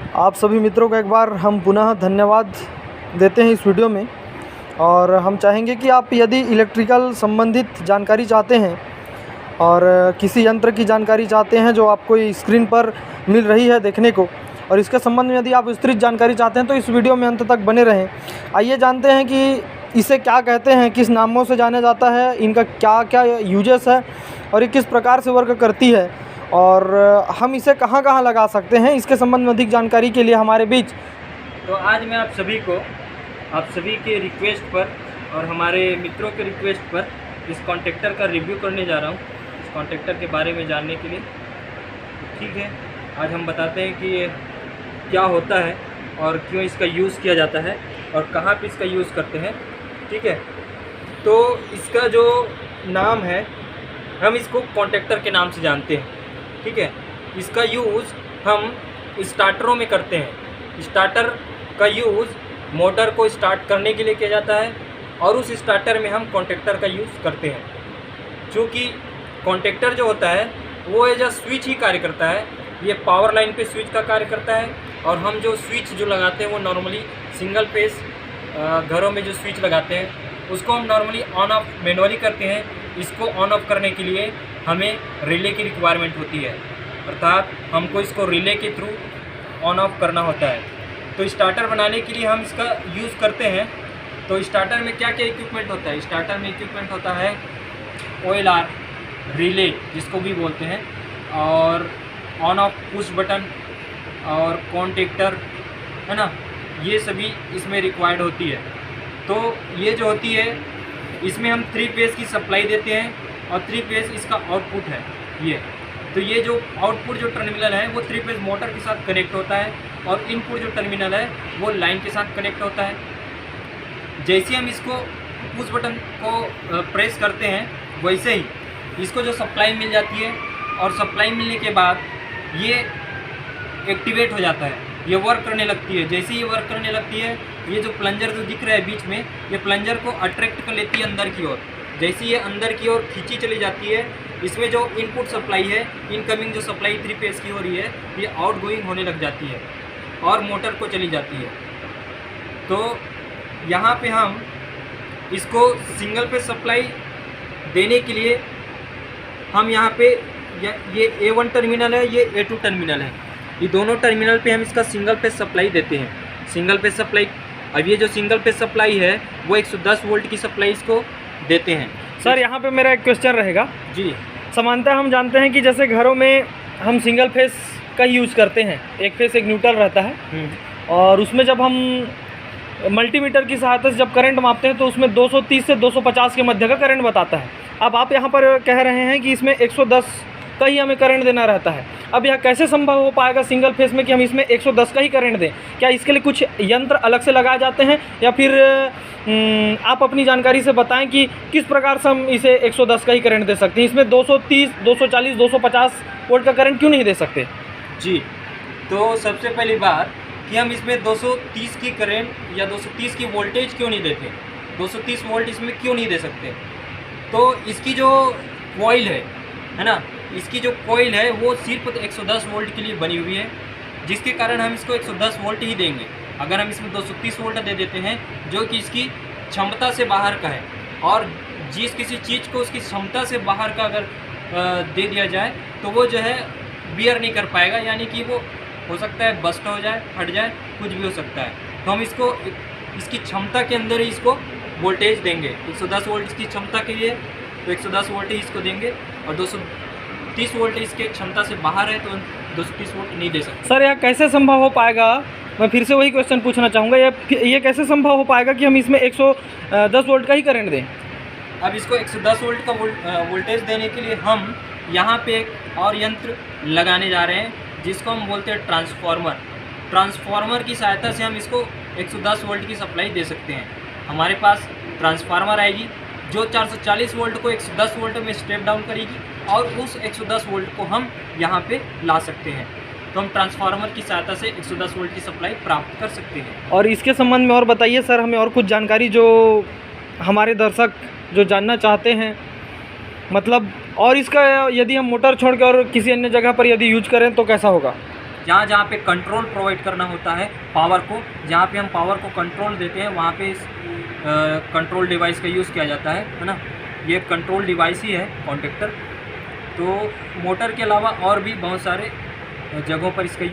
आप सभी मित्रों को एक बार हम पुनः धन्यवाद देते हैं इस वीडियो में। और हम चाहेंगे कि आप यदि इलेक्ट्रिकल संबंधित जानकारी चाहते हैं और किसी यंत्र की जानकारी चाहते हैं जो आपको स्क्रीन पर मिल रही है देखने को, और इसके संबंध में यदि आप विस्तृत जानकारी चाहते हैं तो इस वीडियो में अंत तक बने रहें। आइए जानते हैं कि इसे क्या कहते हैं, किस नामों से जाना जाता है, इनका क्या क्या यूजेस है और ये किस प्रकार से वर्क करती है और हम इसे कहाँ कहाँ लगा सकते हैं। इसके संबंध में अधिक जानकारी के लिए हमारे बीच तो आज मैं आप सभी के रिक्वेस्ट पर और हमारे मित्रों के रिक्वेस्ट पर इस कॉन्ट्रैक्टर का रिव्यू करने जा रहा हूँ, इस कॉन्ट्रैक्टर के बारे में जानने के लिए। ठीक है, आज हम बताते हैं कि ये क्या होता है और क्यों इसका यूज़ किया जाता है और कहाँ पे इसका यूज़ करते हैं। ठीक है, तो इसका जो नाम है हम इसको कॉन्ट्रैक्टर के नाम से जानते हैं। ठीक है, इसका यूज़ हम स्टार्टरों में करते हैं। स्टार्टर का यूज़ मोटर को स्टार्ट करने के लिए किया जाता है और उस स्टार्टर में हम कॉन्ट्रैक्टर का यूज़ करते हैं। क्योंकि कॉन्ट्रैक्टर जो होता है वो एज अ स्विच ही कार्य करता है, ये पावर लाइन पे स्विच का कार्य करता है। और हम जो स्विच जो लगाते हैं वो नॉर्मली सिंगल फेस घरों में जो स्विच लगाते हैं उसको हम नॉर्मली ऑन ऑफ मैनुअली करते हैं। इसको ऑन ऑफ करने के लिए हमें रिले की रिक्वायरमेंट होती है, अर्थात हमको इसको रिले के थ्रू ऑन ऑफ करना होता है। तो स्टार्टर बनाने के लिए हम इसका यूज़ करते हैं। तो स्टार्टर में क्या क्या इक्विपमेंट होता है? स्टार्टर में इक्विपमेंट होता है OLR, रिले जिसको भी बोलते हैं, और ऑन ऑफ पुश बटन और कॉन्टैक्टर, है ना, ये सभी इसमें रिक्वायर्ड होती है। तो ये जो होती है इसमें हम 3 फेज़ की सप्लाई देते हैं और 3 फेज़ इसका आउटपुट है ये। तो ये जो आउटपुट जो टर्मिनल है वो 3 फेज़ मोटर के साथ कनेक्ट होता है और इनपुट जो टर्मिनल है वो लाइन के साथ कनेक्ट होता है। जैसे हम इसको पुश बटन को प्रेस करते हैं वैसे ही इसको जो सप्लाई मिल जाती है और सप्लाई मिलने के बाद ये एक्टिवेट हो जाता है, ये वर्क करने लगती है। जैसे ही वर्क करने लगती है ये जो प्लंजर जो दिख रहा है बीच में, ये प्लंजर को अट्रैक्ट कर लेती है अंदर की ओर। जैसे ये अंदर की ओर खींची चली जाती है, इसमें जो इनपुट सप्लाई है, इनकमिंग जो सप्लाई 3 फेज़ की हो रही है, ये आउट गोइंग होने लग जाती है और मोटर को चली जाती है। तो यहाँ पे हम इसको सिंगल फेज सप्लाई देने के लिए हम यहाँ पे ये A1 टर्मिनल है, ये A2 टर्मिनल है, ये दोनों टर्मिनल पे हम इसका सिंगल फेज सप्लाई देते हैं। सिंगल फेज सप्लाई, अब ये जो सिंगल फेज सप्लाई है वो 110 वोल्ट की सप्लाई इसको देते हैं। सर यहाँ पे मेरा एक क्वेश्चन रहेगा जी। समानतः हम जानते हैं कि जैसे घरों में हम सिंगल फेस का यूज़ करते हैं, एक फेस एक न्यूट्रल रहता है, और उसमें जब हम मल्टीमीटर की सहायता से जब करंट मापते हैं तो उसमें 230 से 250 के मध्य का करंट बताता है। अब आप यहाँ पर कह रहे हैं कि इसमें 110 का ही हमें करंट देना रहता है। अब यह कैसे संभव हो पाएगा सिंगल फेस में कि हम इसमें 110 का ही करंट दें? क्या इसके लिए कुछ यंत्र अलग से लगाए जाते हैं या फिर आप अपनी जानकारी से बताएं कि किस प्रकार से हम इसे 110 का ही करंट दे सकते हैं? इसमें 230, 240, 250 वोल्ट का करंट क्यों नहीं दे सकते? जी, तो सबसे पहली बात कि हम इसमें 230 की करंट या 230 की वोल्टेज क्यों नहीं देते, 230 वोल्ट इसमें क्यों नहीं दे सकते? तो इसकी जो कॉइल है ना, इसकी जो कॉइल है वो सिर्फ 110 वोल्ट के लिए बनी हुई है, जिसके कारण हम इसको 110 वोल्ट ही देंगे। अगर हम इसमें 230 वोल्ट दे देते हैं जो कि इसकी क्षमता से बाहर का है, और जिस किसी चीज़ को उसकी क्षमता से बाहर का अगर दे दिया जाए तो वो जो है बियर नहीं कर पाएगा, यानी कि वो हो सकता है बस्ट हो जाए, फट जाए, कुछ भी हो सकता है। तो हम इसको इसकी क्षमता के अंदर ही इसको वोल्टेज देंगे। 110 वोल्ट इसकी क्षमता के लिए तो 110 वोल्ट ही इसको देंगे, और 230 वोल्ट इसके क्षमता से बाहर है तो 230 वोल्ट नहीं दे सकते। सर यह कैसे संभव हो पाएगा? मैं फिर से वही क्वेश्चन पूछना चाहूँगा, ये कैसे संभव हो पाएगा कि हम इसमें 110 वोल्ट का ही करंट दें? अब इसको 110 वोल्ट का वोल्टेज देने के लिए हम यहाँ पे एक और यंत्र लगाने जा रहे हैं जिसको हम बोलते हैं ट्रांसफार्मर। ट्रांसफार्मर की सहायता से हम इसको 110 वोल्ट की सप्लाई दे सकते हैं। हमारे पास ट्रांसफार्मर आएगी जो 440 वोल्ट को 110 वोल्ट में स्टेप डाउन करेगी और उस 110 वोल्ट को हम यहाँ पे ला सकते हैं। तो हम ट्रांसफार्मर की सहायता से 110 वोल्ट की सप्लाई प्राप्त कर सकते हैं। और इसके संबंध में और बताइए सर, हमें और कुछ जानकारी जो हमारे दर्शक जो जानना चाहते हैं, मतलब और इसका यदि हम मोटर छोड़ के और किसी अन्य जगह पर यदि यूज करें तो कैसा होगा? जहाँ जहाँ पे कंट्रोल प्रोवाइड करना होता है पावर को, जहाँ पे हम पावर को कंट्रोल देते हैं वहाँ पे इस कंट्रोल डिवाइस का यूज़ किया जाता है ना। ये कंट्रोल डिवाइस ही है कॉन्टेक्टर। तो मोटर के अलावा और भी बहुत सारे जगहों पर इसका